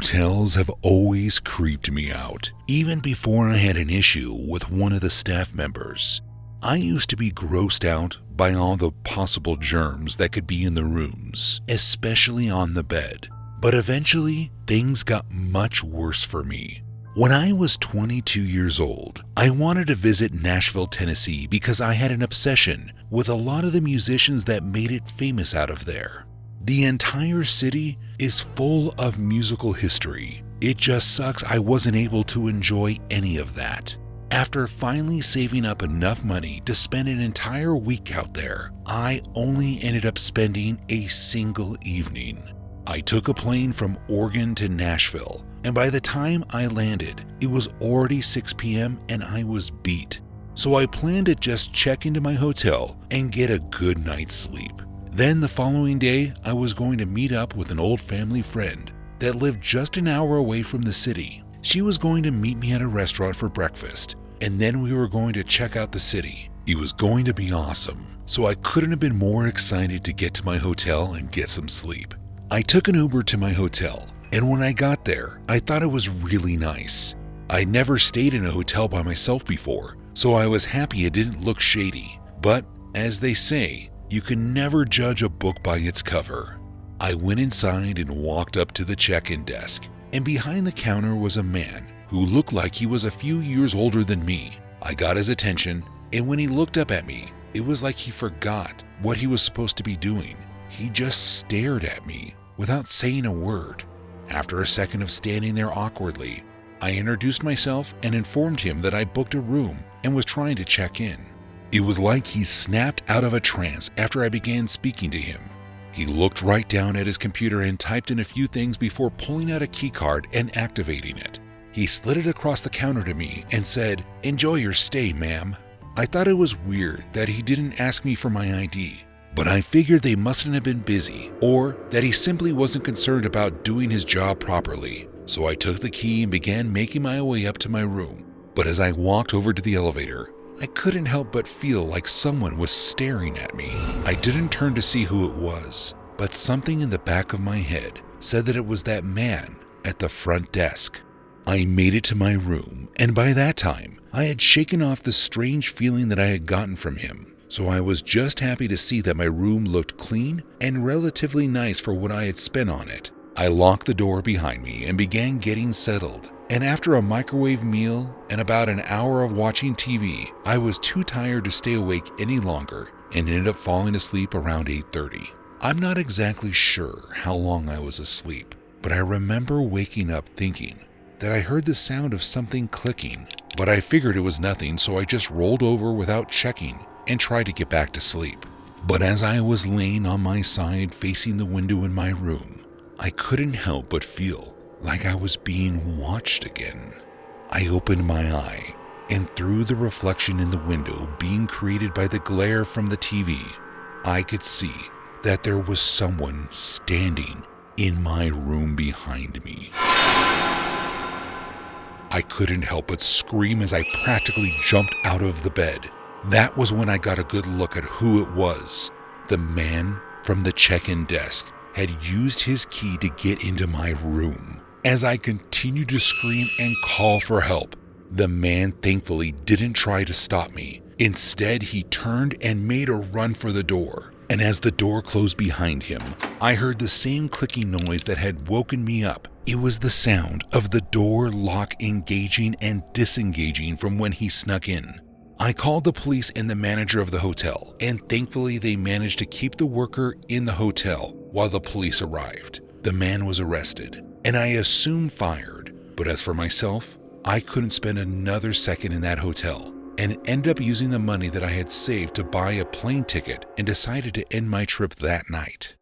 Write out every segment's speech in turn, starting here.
Hotels have always creeped me out, even before I had an issue with one of the staff members. I used to be grossed out by all the possible germs that could be in the rooms, especially on the bed. But eventually, things got much worse for me. When I was 22 years old, I wanted to visit Nashville, Tennessee because I had an obsession with a lot of the musicians that made it famous out of there. The entire city is full of musical history. It just sucks I wasn't able to enjoy any of that. After finally saving up enough money to spend an entire week out there, I only ended up spending a single evening. I took a plane from Oregon to Nashville, and by the time I landed, it was already 6 p.m. and I was beat. So I planned to just check into my hotel and get a good night's sleep. Then the following day, I was going to meet up with an old family friend that lived just an hour away from the city. She was going to meet me at a restaurant for breakfast, and then we were going to check out the city. It was going to be awesome, so I couldn't have been more excited to get to my hotel and get some sleep. I took an Uber to my hotel, and when I got there, I thought it was really nice. I'd never stayed in a hotel by myself before, so I was happy it didn't look shady. But, as they say, you can never judge a book by its cover. I went inside and walked up to the check-in desk, and behind the counter was a man who looked like he was a few years older than me. I got his attention, and when he looked up at me, it was like he forgot what he was supposed to be doing. He just stared at me without saying a word. After a second of standing there awkwardly, I introduced myself and informed him that I booked a room and was trying to check in. It was like he snapped out of a trance after I began speaking to him. He looked right down at his computer and typed in a few things before pulling out a key card and activating it. He slid it across the counter to me and said, "Enjoy your stay, ma'am." I thought it was weird that he didn't ask me for my ID, but I figured they mustn't have been busy or that he simply wasn't concerned about doing his job properly. So I took the key and began making my way up to my room. But as I walked over to the elevator, I couldn't help but feel like someone was staring at me. I didn't turn to see who it was, but something in the back of my head said that it was that man at the front desk. I made it to my room, and by that time, I had shaken off the strange feeling that I had gotten from him. So I was just happy to see that my room looked clean and relatively nice for what I had spent on it. I locked the door behind me and began getting settled. And after a microwave meal and about an hour of watching TV, I was too tired to stay awake any longer and ended up falling asleep around 8:30. I'm not exactly sure how long I was asleep, but I remember waking up thinking that I heard the sound of something clicking, but I figured it was nothing, so I just rolled over without checking and tried to get back to sleep. But as I was laying on my side facing the window in my room, I couldn't help but feel like I was being watched again. I opened my eye, and through the reflection in the window being created by the glare from the TV, I could see that there was someone standing in my room behind me. I couldn't help but scream as I practically jumped out of the bed. That was when I got a good look at who it was. The man from the check-in desk had used his key to get into my room. As I continued to scream and call for help, the man thankfully didn't try to stop me. Instead, he turned and made a run for the door. And as the door closed behind him, I heard the same clicking noise that had woken me up. It was the sound of the door lock engaging and disengaging from when he snuck in. I called the police and the manager of the hotel, and thankfully they managed to keep the worker in the hotel while the police arrived. The man was arrested, and I assumed fired. But as for myself, I couldn't spend another second in that hotel, and ended up using the money that I had saved to buy a plane ticket and decided to end my trip that night.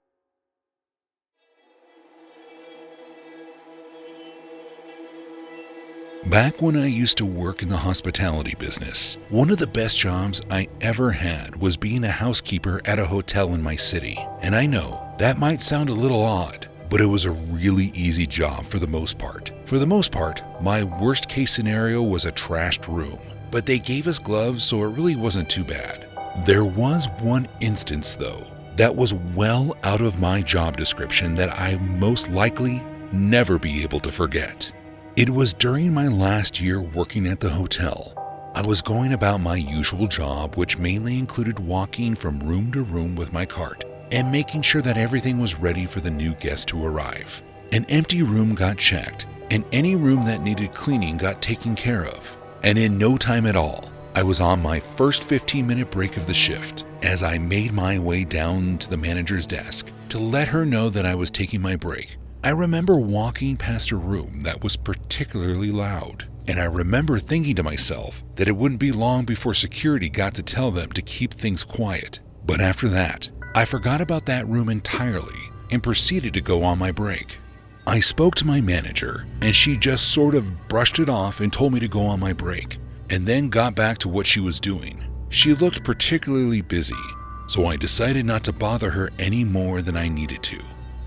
Back when I used to work in the hospitality business, one of the best jobs I ever had was being a housekeeper at a hotel in my city. And I know that might sound a little odd, but it was a really easy job for the most part. For the most part, my worst case scenario was a trashed room, but they gave us gloves, so it really wasn't too bad. There was one instance though, that was well out of my job description that I most likely never be able to forget. It was during my last year working at the hotel. I was going about my usual job, which mainly included walking from room to room with my cart and making sure that everything was ready for the new guest to arrive. An empty room got checked, and any room that needed cleaning got taken care of. And in no time at all, I was on my first 15-minute break of the shift as I made my way down to the manager's desk to let her know that I was taking my break. I remember walking past a room that was particularly loud, and I remember thinking to myself that it wouldn't be long before security got to tell them to keep things quiet. But after that, I forgot about that room entirely and proceeded to go on my break. I spoke to my manager, and she just sort of brushed it off and told me to go on my break, and then got back to what she was doing. She looked particularly busy, so I decided not to bother her any more than I needed to.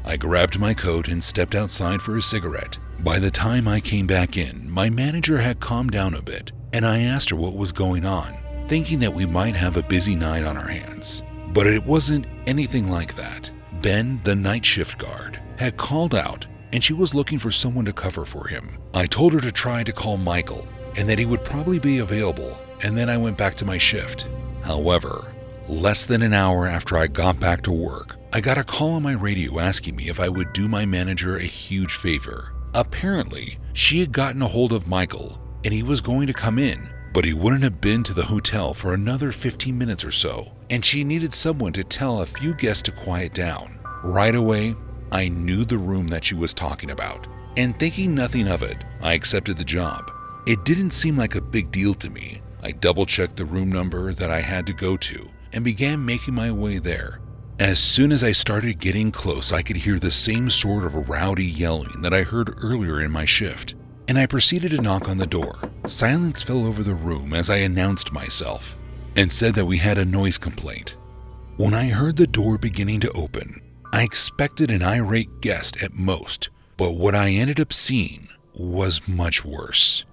I grabbed my coat and stepped outside for a cigarette. By the time I came back in, my manager had calmed down a bit, and I asked her what was going on, thinking that we might have a busy night on our hands. But it wasn't anything like that. Ben, the night shift guard, had called out, and she was looking for someone to cover for him. I told her to try to call Michael, and that he would probably be available, and then I went back to my shift. However, less than an hour after I got back to work, I got a call on my radio asking me if I would do my manager a huge favor. Apparently, she had gotten a hold of Michael, and he was going to come in, but he wouldn't have been to the hotel for another 15 minutes or so, and she needed someone to tell a few guests to quiet down. Right away, I knew the room that she was talking about, and thinking nothing of it, I accepted the job. It didn't seem like a big deal to me. I double-checked the room number that I had to go to and began making my way there. As soon as I started getting close, I could hear the same sort of rowdy yelling that I heard earlier in my shift, and I proceeded to knock on the door. Silence fell over the room as I announced myself and said that we had a noise complaint. When I heard the door beginning to open, I expected an irate guest at most, but what I ended up seeing was much worse.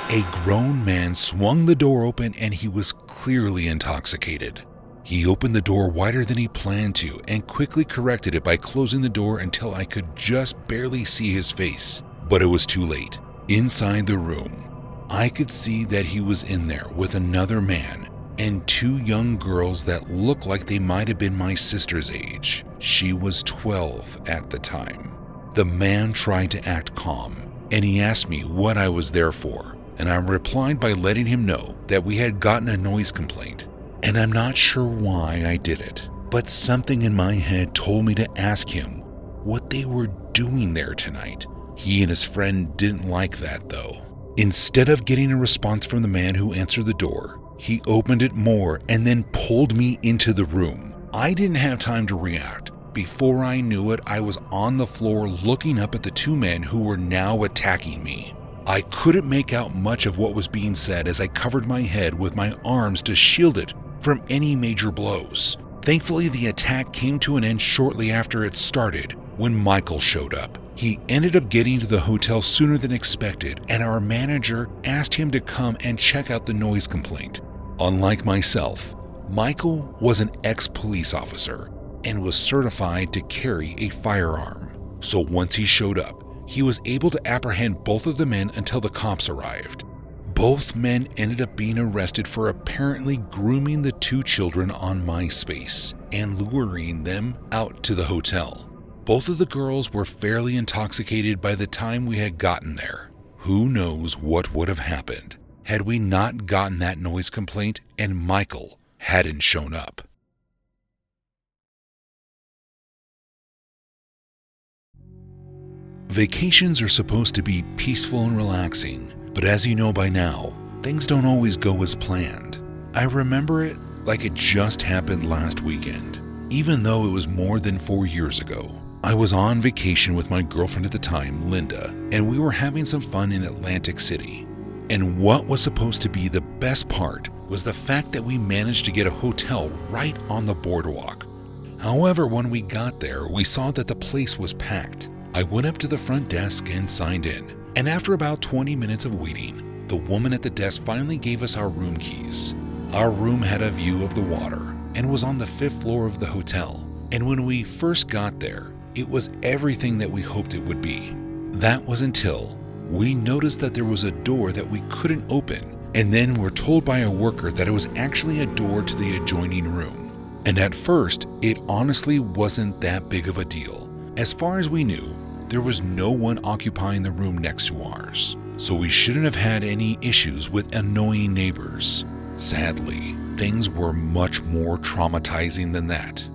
A grown man swung the door open, and he was clearly intoxicated. He opened the door wider than he planned to and quickly corrected it by closing the door until I could just barely see his face. But it was too late. Inside the room, I could see that he was in there with another man and two young girls that looked like they might have been my sister's age. She was 12 at the time. The man tried to act calm, and he asked me what I was there for, and I replied by letting him know that we had gotten a noise complaint. And I'm not sure why I did it, but something in my head told me to ask him what they were doing there tonight. He and his friend didn't like that though. Instead of getting a response from the man who answered the door, he opened it more and then pulled me into the room. I didn't have time to react. Before I knew it, I was on the floor looking up at the two men who were now attacking me. I couldn't make out much of what was being said as I covered my head with my arms to shield it from any major blows. Thankfully, the attack came to an end shortly after it started when Michael showed up. He ended up getting to the hotel sooner than expected, and our manager asked him to come and check out the noise complaint. Unlike myself, Michael was an ex-police officer and was certified to carry a firearm. So once he showed up, he was able to apprehend both of the men until the cops arrived. Both men ended up being arrested for apparently grooming the two children on MySpace and luring them out to the hotel. Both of the girls were fairly intoxicated by the time we had gotten there. Who knows what would have happened had we not gotten that noise complaint and Michael hadn't shown up. Vacations are supposed to be peaceful and relaxing, but as you know by now, things don't always go as planned. I remember it like it just happened last weekend, even though it was more than 4 years ago. I was on vacation with my girlfriend at the time, Linda, and we were having some fun in Atlantic City. And what was supposed to be the best part was the fact that we managed to get a hotel right on the boardwalk. However, when we got there, we saw that the place was packed. I went up to the front desk and signed in, and after about 20 minutes of waiting, the woman at the desk finally gave us our room keys. Our room had a view of the water and was on the 5th floor of the hotel, and when we first got there, it was everything that we hoped it would be. That was until we noticed that there was a door that we couldn't open, and then were told by a worker that it was actually a door to the adjoining room. And at first, it honestly wasn't that big of a deal. As far as we knew, there was no one occupying the room next to ours, so we shouldn't have had any issues with annoying neighbors. Sadly, things were much more traumatizing than that.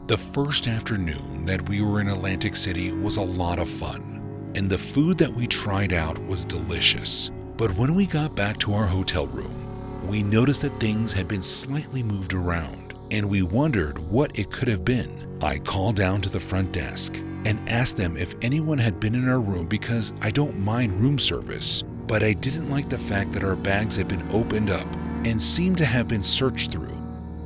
The first afternoon that we were in Atlantic City was a lot of fun, and the food that we tried out was delicious. But when we got back to our hotel room, we noticed that things had been slightly moved around, and we wondered what it could have been. I called down to the front desk and asked them if anyone had been in our room because I don't mind room service, but I didn't like the fact that our bags had been opened up and seemed to have been searched through.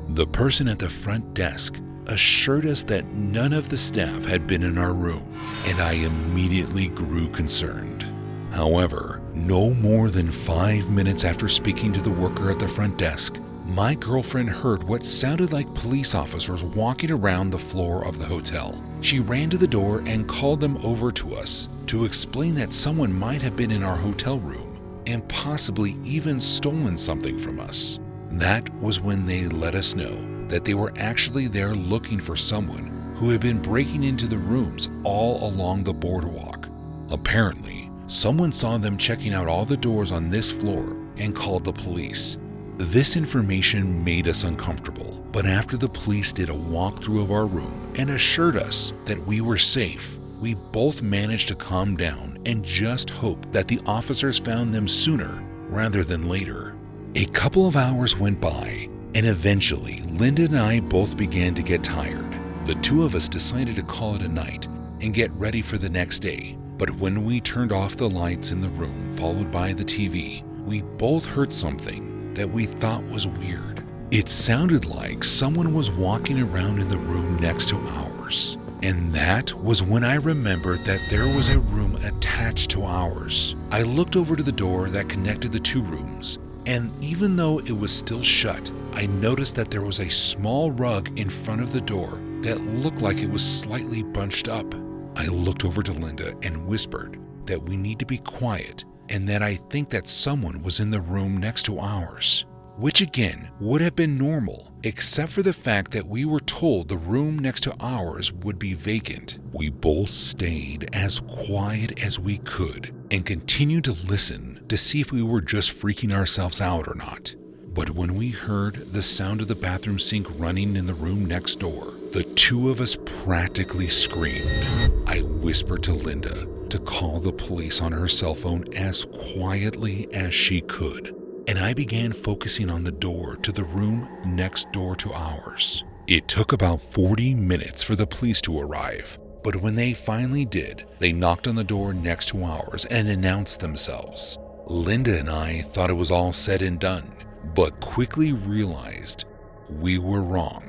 The person at the front desk assured us that none of the staff had been in our room, and I immediately grew concerned. However, no more than 5 minutes after speaking to the worker at the front desk, my girlfriend heard what sounded like police officers walking around the floor of the hotel. She ran to the door and called them over to us to explain that someone might have been in our hotel room and possibly even stolen something from us. That was when they let us know that they were actually there looking for someone who had been breaking into the rooms all along the boardwalk. Apparently, someone saw them checking out all the doors on this floor and called the police. This information made us uncomfortable, but after the police did a walkthrough of our room and assured us that we were safe, we both managed to calm down and just hoped that the officers found them sooner rather than later. A couple of hours went by, and eventually Linda and I both began to get tired. The two of us decided to call it a night and get ready for the next day. But when we turned off the lights in the room, followed by the TV, we both heard something that we thought was weird. It sounded like someone was walking around in the room next to ours. And that was when I remembered that there was a room attached to ours. I looked over to the door that connected the two rooms, and even though it was still shut, I noticed that there was a small rug in front of the door that looked like it was slightly bunched up. I looked over to Linda and whispered that we need to be quiet and that I think that someone was in the room next to ours, which again would have been normal, except for the fact that we were told the room next to ours would be vacant. We both stayed as quiet as we could and continued to listen to see if we were just freaking ourselves out or not. But when we heard the sound of the bathroom sink running in the room next door, the two of us practically screamed. I whispered to Linda to call the police on her cell phone as quietly as she could, and I began focusing on the door to the room next door to ours. It took about 40 minutes for the police to arrive, but when they finally did, they knocked on the door next to ours and announced themselves. Linda and I thought it was all said and done, but quickly realized we were wrong.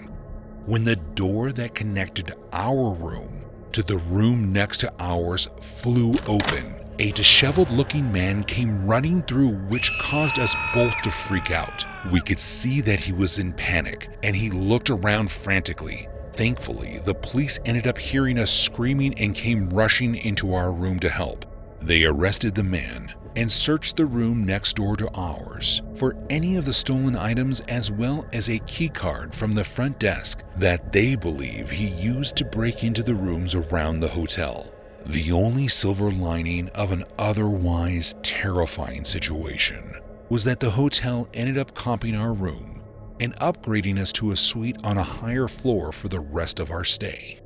When the door that connected our room to the room next to ours flew open, a disheveled-looking man came running through, which caused us both to freak out. We could see that he was in panic, and he looked around frantically. Thankfully, the police ended up hearing us screaming and came rushing into our room to help. They arrested the man and searched the room next door to ours for any of the stolen items, as well as a key card from the front desk that they believe he used to break into the rooms around the hotel. The only silver lining of an otherwise terrifying situation was that the hotel ended up comping our room and upgrading us to a suite on a higher floor for the rest of our stay.